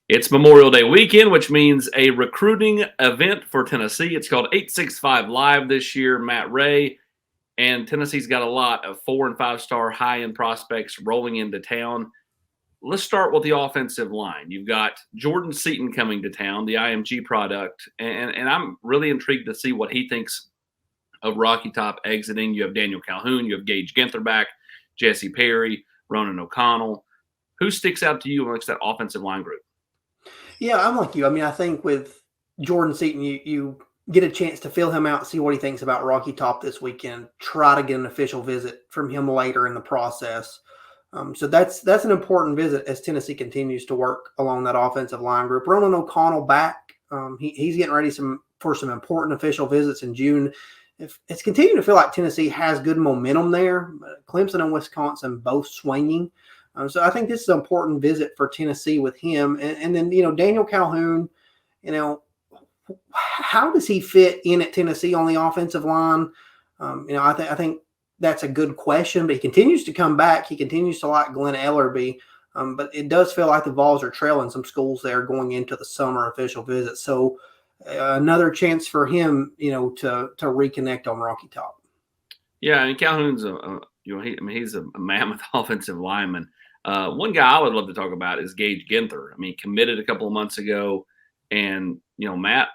It's Memorial Day weekend, which means a recruiting event for Tennessee. It's called 865 Live this year. Matt Ray and Tennessee's got a lot of 4- and 5-star high-end prospects rolling into town. Let's start with the offensive line. You've got Jordan Seaton coming to town, the IMG product, and I'm really intrigued to see what he thinks of Rocky Top exiting. You have Daniel Calhoun, you have Gage Ginther back, Jesse Perry, Ronan O'Connell. Who sticks out to you amongst that offensive line group? Yeah, I'm like you. I mean, I think with Jordan Seaton, you get a chance to feel him out, see what he thinks about Rocky Top this weekend. Try to get an official visit from him later in the process. So that's an important visit as Tennessee continues to work along that offensive line group. Ronan O'Connell back. He's getting ready for some important official visits in June. It's continuing to feel like Tennessee has good momentum there. Clemson and Wisconsin both swinging. So I think this is an important visit for Tennessee with him. And then, Daniel Calhoun, how does he fit in at Tennessee on the offensive line? I think that's a good question, but he continues to come back. He continues to like Glenn Ellerby. But it does feel like the Vols are trailing some schools there going into the summer official visit. So another chance for him, to reconnect on Rocky Top. Yeah, I mean Calhoun's he's a mammoth offensive lineman. One guy I would love to talk about is Gage Ginther. I mean, committed a couple of months ago, and Matt,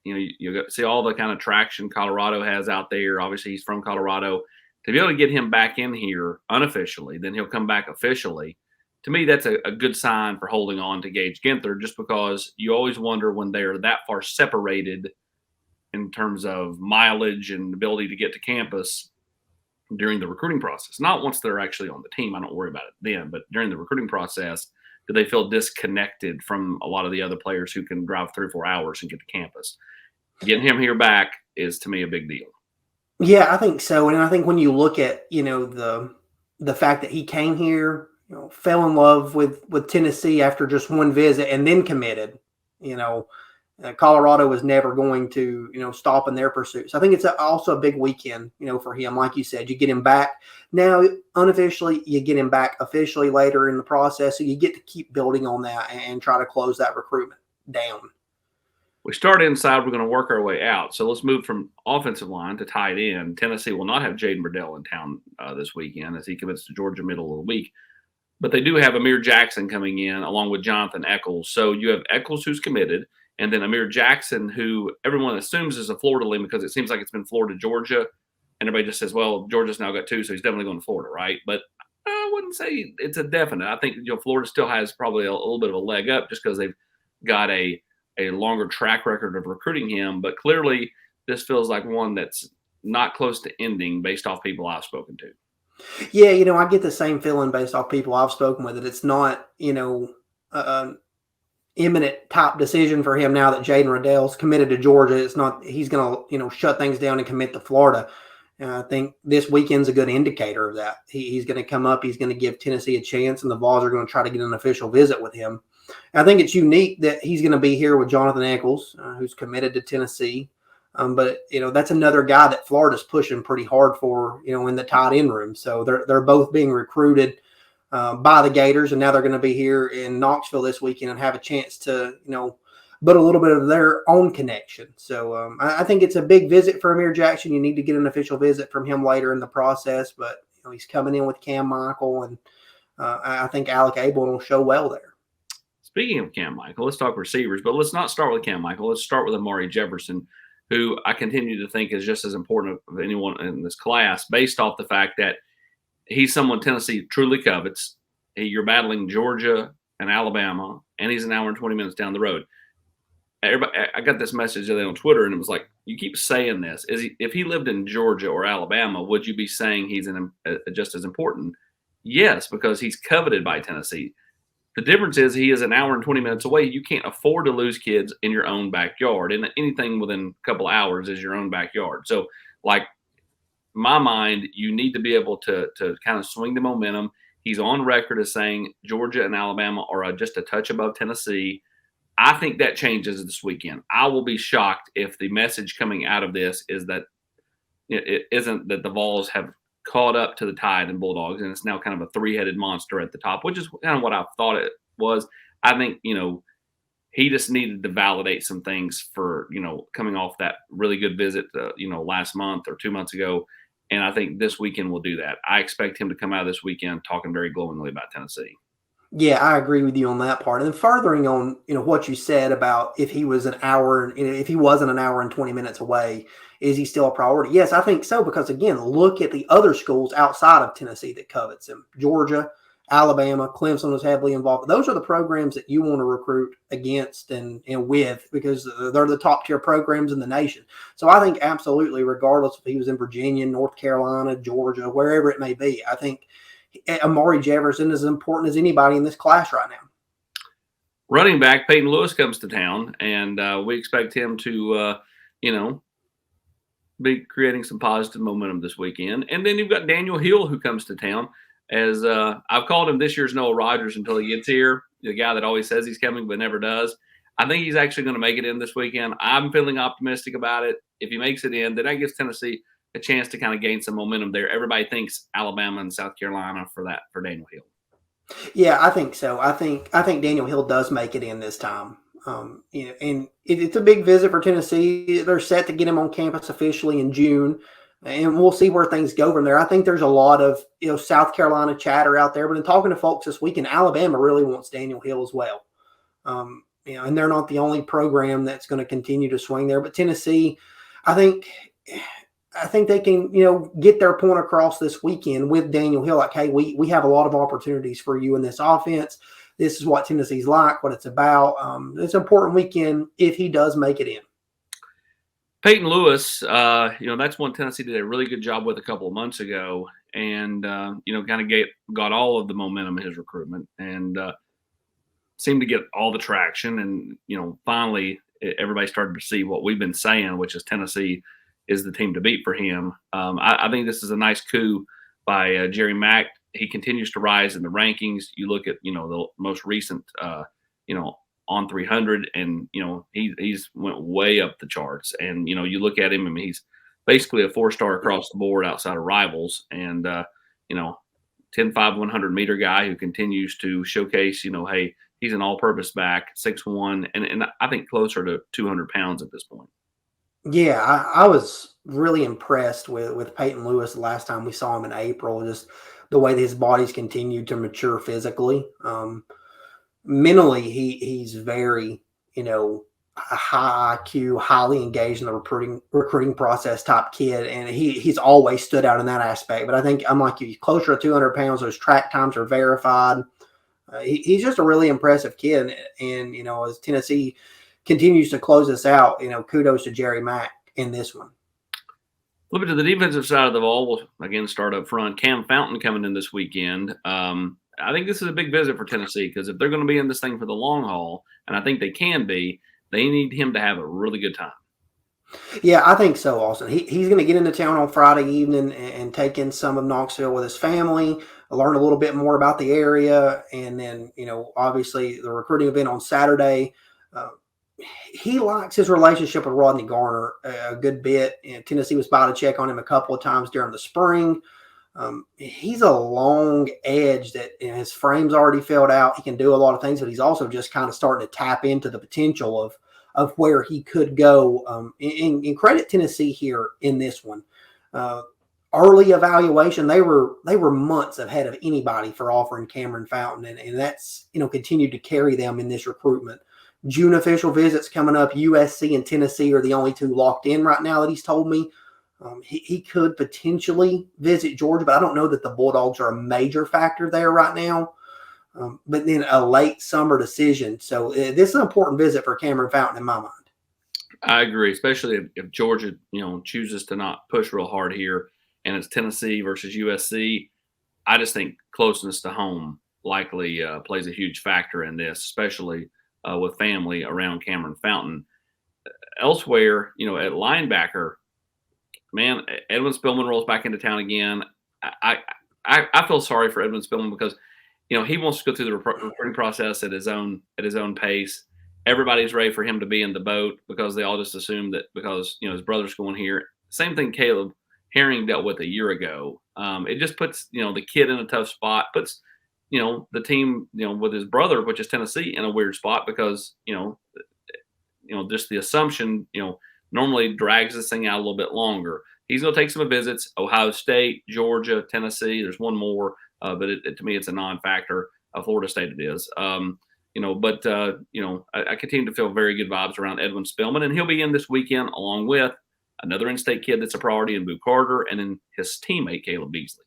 you see all the kind of traction Colorado has out there. Obviously, he's from Colorado. To be able to get him back in here unofficially, then he'll come back officially. To me, that's a good sign for holding on to Gage Ginther, just because you always wonder when they're that far separated in terms of mileage and ability to get to campus during the recruiting process. Not once they're actually on the team, I don't worry about it then, but during the recruiting process, do they feel disconnected from a lot of the other players who can drive 3 or 4 hours and get to campus? Getting him here back is, to me, a big deal. Yeah, I think so. And I think when you look at, the fact that he came here, fell in love with Tennessee after just one visit and then committed, Colorado was never going to, stop in their pursuits. I think it's also a big weekend, for him. Like you said, you get him back now unofficially, you get him back officially later in the process. So you get to keep building on that and try to close that recruitment down. We start inside, we're going to work our way out. So let's move from offensive line to tight end. Tennessee will not have Jaden Burdell in town this weekend as he commits to Georgia middle of the week. But they do have Amir Jackson coming in along with Jonathan Eccles. So you have Eccles, who's committed, and then Amir Jackson, who everyone assumes is a Florida lean because it seems like it's been Florida, Georgia. And everybody just says, well, Georgia's now got 2, so he's definitely going to Florida, right? But I wouldn't say it's a definite. I think Florida still has probably a little bit of a leg up just because they've got a longer track record of recruiting him. But clearly, this feels like one that's not close to ending based off people I've spoken to. Yeah, I get the same feeling based off people I've spoken with that it's not, imminent top decision for him now that Jaden Riddell's committed to Georgia. It's not he's going to, shut things down and commit to Florida. I think this weekend's a good indicator of that. He's going to come up. He's going to give Tennessee a chance, and the Vols are going to try to get an official visit with him. I think it's unique that he's going to be here with Jonathan Eccles, who's committed to Tennessee. But that's another guy that Florida's pushing pretty hard for, in the tight end room. So they're both being recruited by the Gators, and now they're going to be here in Knoxville this weekend and have a chance to, but a little bit of their own connection. So I think it's a big visit for Amir Jackson. You need to get an official visit from him later in the process, but he's coming in with Cam Michael, and I think Alec Abel will show well there. Speaking of Cam Michael, let's talk receivers, but let's not start with Cam Michael. Let's start with Amari Jefferson, who I continue to think is just as important of anyone in this class based off the fact that he's someone Tennessee truly covets. You're battling Georgia and Alabama, and he's an hour and 20 minutes down the road. I got this message today on Twitter, and it was like, you keep saying this. If he lived in Georgia or Alabama, would you be saying he's just as important? Yes, because he's coveted by Tennessee. The difference is he is an hour and 20 minutes away. You can't afford to lose kids in your own backyard, and anything within a couple of hours is your own backyard. So, in my mind, you need to be able to kind of swing the momentum. He's on record as saying Georgia and Alabama are just a touch above Tennessee. I think that changes this weekend. I will be shocked if the message coming out of this is that it isn't that the Vols have caught up to the Tide and Bulldogs, and it's now kind of a 3-headed monster at the top, which is kind of what I thought it was. I think, he just needed to validate some things for, coming off that really good visit, last month or 2 months ago. And I think this weekend will do that. I expect him to come out this weekend talking very glowingly about Tennessee. Yeah, I agree with you on that part. And furthering on, what you said about if he was if he wasn't an hour and 20 minutes away, is he still a priority? Yes, I think so. Because again, look at the other schools outside of Tennessee that covets him. Georgia, Alabama, Clemson was heavily involved. Those are the programs that you want to recruit against and with, because they're the top tier programs in the nation. So I think absolutely, regardless if he was in Virginia, North Carolina, Georgia, wherever it may be, I think Amari Jefferson is as important as anybody in this class right now. Running back Peyton Lewis comes to town, and we expect him to, be creating some positive momentum this weekend. And then you've got Daniel Hill, who comes to town. As I've called him this year's Noah Rogers until he gets here, the guy that always says he's coming but never does. I think he's actually going to make it in this weekend. I'm feeling optimistic about it. If he makes it in, then that gives Tennessee a chance to kind of gain some momentum there. Everybody thinks Alabama and South Carolina for Daniel Hill. Yeah, I think so. I think Daniel Hill does make it in this time. And it's a big visit for Tennessee. They're set to get him on campus officially in June, and we'll see where things go from there. I think there's a lot of South Carolina chatter out there, but in talking to folks this weekend, Alabama really wants Daniel Hill as well. And they're not the only program that's going to continue to swing there, but Tennessee, I think they can, get their point across this weekend with Daniel Hill. Like, hey, we have a lot of opportunities for you in this offense. This is what Tennessee's like, what it's about. It's an important weekend if he does make it in. Peyton Lewis, that's one Tennessee did a really good job with a couple of months ago, and kind of got all of the momentum in his recruitment, and seemed to get all the traction. And finally, everybody started to see what we've been saying, which is Tennessee is the team to beat for him. I think this is a nice coup by Jerry Mack. He continues to rise in the rankings. You look at the most recent on 300, and he's went way up the charts. And you look at him, I mean, he's basically a 4-star across the board outside of rivals, and 10-5 100-meter guy who continues to showcase. Hey, he's an all-purpose back, 6'1", and I think closer to 200 pounds at this point. Yeah, I was really impressed with Peyton Lewis the last time we saw him in April. Just the way that his body's continued to mature physically. Mentally, he's very, a high IQ, highly engaged in the recruiting process type kid, and he's always stood out in that aspect. But I think I'm like you, he's closer to 200 pounds. Those track times are verified. He's just a really impressive kid, and as Tennessee continues to close this out, kudos to Jerry Mack in this one. A little bit to the defensive side of the ball, we'll again start up front. Cam Fountain coming in this weekend. I think this is a big visit for Tennessee, because if they're going to be in this thing for the long haul, and I think they can be, they need him to have a really good time. Yeah, I think so, Austin. He's going to get into town on Friday evening and take in some of Knoxville with his family, learn a little bit more about the area, and then, obviously the recruiting event on Saturday. He likes his relationship with Rodney Garner a good bit. And Tennessee was by to check on him a couple of times during the spring. He's a long edge that his frame's already filled out. He can do a lot of things, but he's also just kind of starting to tap into the potential of where he could go. And credit Tennessee here in this one. Early evaluation, they were months ahead of anybody for offering Cameron Fountain, and that's continued to carry them in this recruitment. June official visits coming up. USC and Tennessee are the only two locked in right now that he's told me. He could potentially visit Georgia, but I don't know that the Bulldogs are a major factor there right now. But then a late summer decision. So this is an important visit for Cameron Fountain in my mind. I agree, especially if Georgia, chooses to not push real hard here, and it's Tennessee versus USC. I just think closeness to home likely plays a huge factor in this, especially with family around Cameron Fountain. Elsewhere, at linebacker, man, Edwin Spillman rolls back into town again. I feel sorry for Edwin Spillman, because he wants to go through the recruiting process at his own pace. Everybody's ready for him to be in the boat, because they all just assume that because his brother's going here. Same thing Caleb Herring dealt with a year ago. It just puts the kid in a tough spot, puts the team, with his brother, which is Tennessee, in a weird spot because, just the assumption, normally drags this thing out a little bit longer. He's going to take some visits: Ohio State, Georgia, Tennessee. There's one more, but to me, it's a non-factor. Florida State it is. I continue to feel very good vibes around Edwin Spillman, and he'll be in this weekend along with another in-state kid that's a priority in Boo Carter, and then his teammate Caleb Beasley.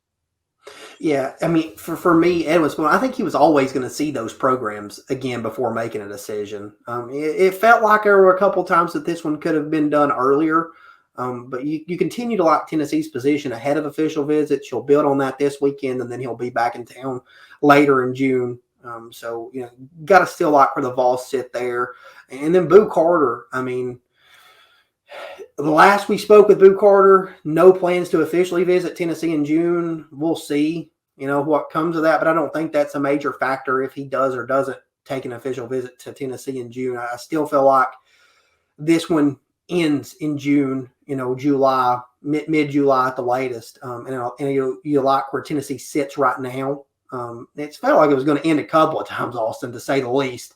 Yeah, I mean, for me, Edwin Spillman, I think he was always going to see those programs again before making a decision. It felt like there were a couple times that this one could have been done earlier, but you continue to like Tennessee's position ahead of official visits. You'll build on that this weekend, and then he'll be back in town later in June. So, got to still like where the Vols sit there. And then Boo Carter, I mean, the last we spoke with Boo Carter, no plans to officially visit Tennessee in June. We'll see, what comes of that, but I don't think that's a major factor if he does or doesn't take an official visit to Tennessee in June. I still feel like this one ends in June, July, mid-July at the latest. You like where Tennessee sits right now. It's felt like it was going to end a couple of times, Austin, to say the least,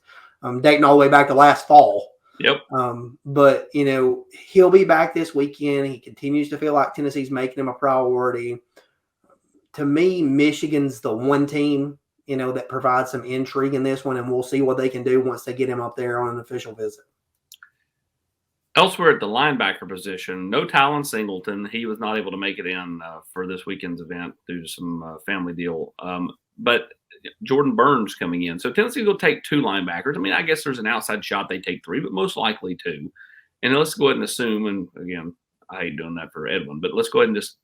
dating all the way back to last fall. Yep. But, he'll be back this weekend. He continues to feel like Tennessee's making him a priority. To me, Michigan's the one team, that provides some intrigue in this one, and we'll see what they can do once they get him up there on an official visit. Elsewhere at the linebacker position, no Tylen Singleton. He was not able to make it in for this weekend's event due to some family deal. But Jordan Burns coming in. So Tennessee will take 2 linebackers. I mean, I guess there's an outside shot they take 3, but most likely 2. And let's go ahead and assume, and again, I hate doing that for Edwin, but let's go ahead and just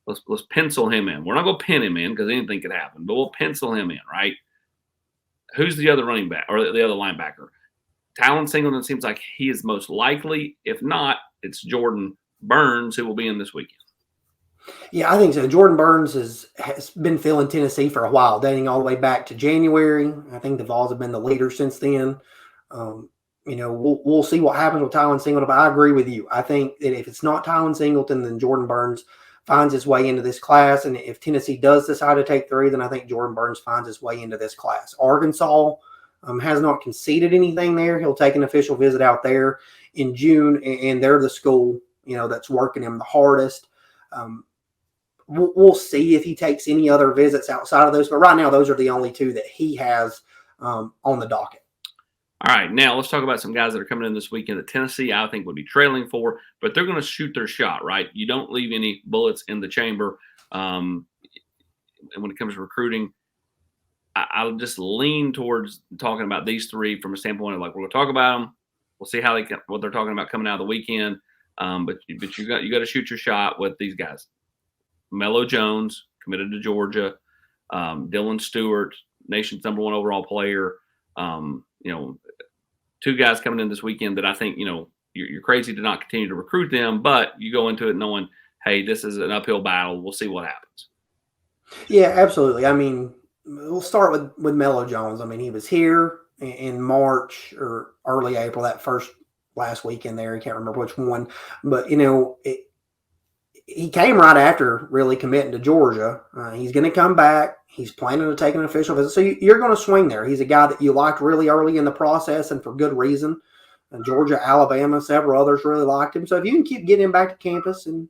let's pencil him in. We're not going to pin him in because anything could happen, but we'll pencil him in, right? Who's the other running back or the other linebacker? Tylen Singleton seems like he is most likely. If not, it's Jordan Burns who will be in this weekend. Yeah, I think so. Jordan Burns has been filling Tennessee for a while, dating all the way back to January. I think the Vols have been the leader since then. We'll see what happens with Tylen Singleton, but I agree with you. I think that if it's not Tylen Singleton, then Jordan Burns finds his way into this class. And if Tennessee does decide to take 3, then I think Jordan Burns finds his way into this class. Arkansas has not conceded anything there. He'll take an official visit out there in June, and they're the school, that's working him the hardest. We'll see if he takes any other visits outside of those, but right now those are the only 2 that he has on the docket. All right, now let's talk about some guys that are coming in this weekend that Tennessee, I think, would be trailing for, but they're going to shoot their shot, right? You don't leave any bullets in the chamber. And when it comes to recruiting, I'll just lean towards talking about these 3 from a standpoint of, like, we're going to talk about them. We'll see what they're talking about coming out of the weekend. But you got to shoot your shot with these guys. Melo Jones, committed to Georgia. Dylan Stewart, nation's #1 overall player. 2 guys coming in this weekend that I think, you're crazy to not continue to recruit them, but you go into it knowing, hey, this is an uphill battle. We'll see what happens. Yeah, absolutely. I mean, we'll start with Melo Jones. I mean, he was here in March or early April, that last weekend there. I can't remember which one, but, he came right after really committing to Georgia. He's going to come back. He's planning to take an official visit. So you're going to swing there. He's a guy that you liked really early in the process and for good reason. And Georgia, Alabama, several others really liked him. So if you can keep getting him back to campus and,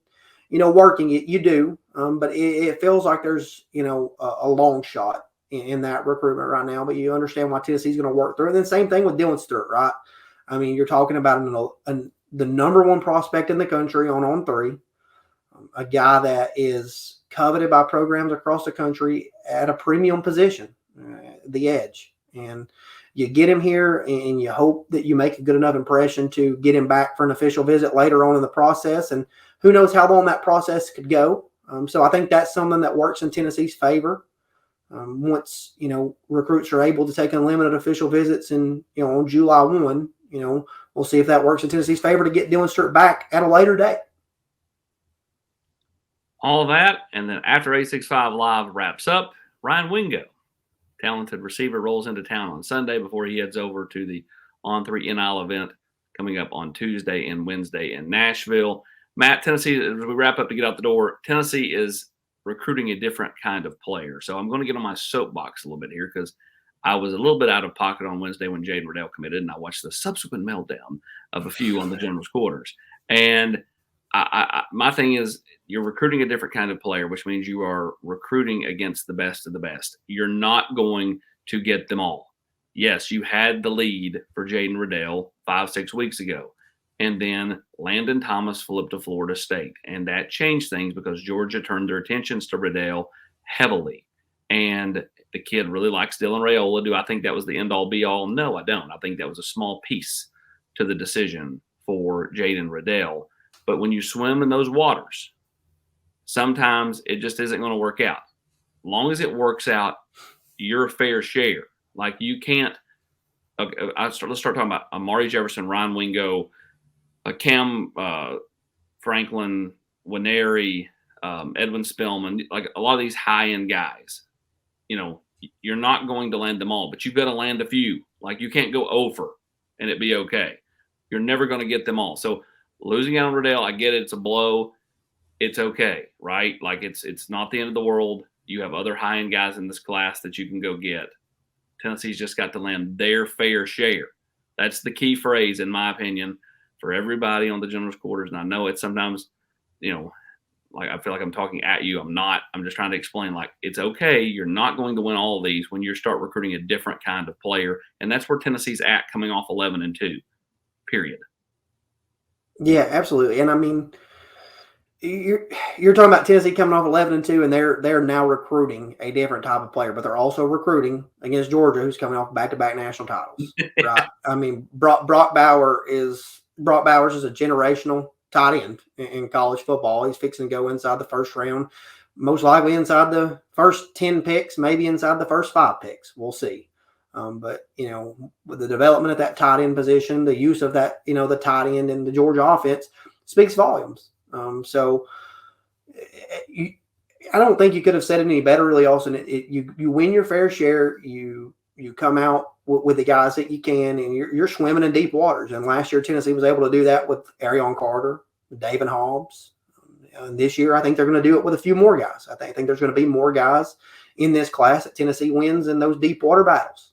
working it, you do. But it feels like there's, a long shot in that recruitment right now. But you understand why Tennessee's going to work through it. And then same thing with Dylan Stewart, right? I mean, you're talking about the #1 prospect in the country on 3. A guy that is coveted by programs across the country at a premium position, the edge. And you get him here and you hope that you make a good enough impression to get him back for an official visit later on in the process. And who knows how long that process could go. So I think that's something that works in Tennessee's favor. Once, recruits are able to take unlimited official visits and, on July 1, we'll see if that works in Tennessee's favor to get Dylan Stewart back at a later date. All of that, and then after 865 Live wraps up, Ryan Wingo, talented receiver, rolls into town on Sunday before he heads over to the On3 NIL event coming up on Tuesday and Wednesday in Nashville. Matt, Tennessee, as we wrap up to get out the door, Tennessee is recruiting a different kind of player. So I'm going to get on my soapbox a little bit here because I was a little bit out of pocket on Wednesday when Jaden Riddell committed, and I watched the subsequent meltdown of a few on the general's quarters. And my thing is, you're recruiting a different kind of player, which means you are recruiting against the best of the best. You're not going to get them all. Yes, you had the lead for Jaden Riddell 5-6 weeks ago. And then Landon Thomas flipped to Florida State. And that changed things because Georgia turned their attentions to Riddell heavily. And the kid really likes Dylan Raiola. Do I think that was the end-all, be-all? No, I don't. I think that was a small piece to the decision for Jaden Riddell. But when you swim in those waters, sometimes it just isn't going to work out. As long as it works out, your fair share. Like you can't okay, let's start talking about Amari Jefferson, Ryan Wingo, Cam Franklin, Winery, Edwin Spillman, like a lot of these high-end guys. You know, you're not going to land them all, but you've got to land a few. Like you can't go over and it be okay. You're never going to get them all. So losing out on Riddell, I get it. It's a blow. It's okay, right? Like it's not the end of the world. You have other high-end guys in this class that you can go get. Tennessee's just got to land their fair share. That's the key phrase, in my opinion, for everybody on the general's quarters. And I know it's sometimes, you know, like I feel like I'm talking at you. I'm not. I'm just trying to explain, like, it's okay. You're not going to win all of these when you start recruiting a different kind of player. And that's where Tennessee's at, coming off 11-2, period. Yeah, absolutely. And I mean, you're talking about Tennessee coming off 11-2, and they're now recruiting a different type of player, but they're also recruiting against Georgia, who's coming off back-to-back national titles. Right? I mean, Brock Bowers is a generational tight end in college football. He's fixing to go inside the first round, most likely inside the first 10 picks, maybe inside the first 5 picks. We'll see. But, you know, with the development of that tight end position, the use of that, you know, the tight end in the Georgia offense speaks volumes. So I don't think you could have said it any better, really, Austin. You win your fair share. You come out with the guys that you can, and you're swimming in deep waters. And last year, Tennessee was able to do that with Arion Carter, David Hobbs. And this year, I think they're going to do it with a few more guys. I think there's going to be more guys in this class that Tennessee wins in those deep water battles.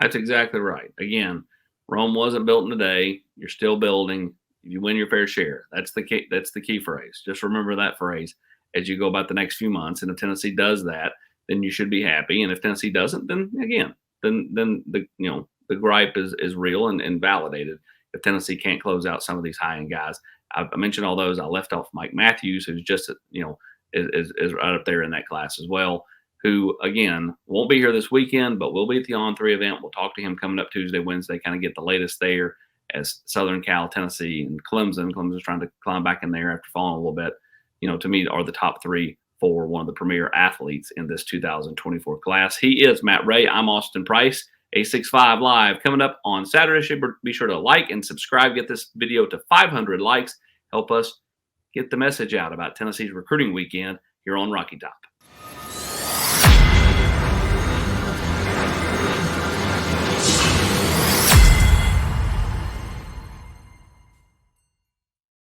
That's exactly right. Again, Rome wasn't built in a day. You're still building. You win your fair share. That's the key. That's the key phrase. Just remember that phrase as you go about the next few months. And if Tennessee does that, then you should be happy. And if Tennessee doesn't, then again, then the gripe is real and validated. If Tennessee can't close out some of these high end guys, I mentioned all those. I left off Mike Matthews, who's just is right up there in that class as well. Who again won't be here this weekend, but will be at the On3 event. We'll talk to him coming up Tuesday, Wednesday, kind of get the latest there. As Southern Cal, Tennessee, and Clemson's trying to climb back in there after falling a little bit, you know, to me are the top 3 for one of the premier athletes in this 2024 class. He is Matt Ray. I'm Austin Price. A65 Live coming up on Saturday. Be sure to like and subscribe. Get this video to 500 likes. Help us get the message out about Tennessee's recruiting weekend here on Rocky Top.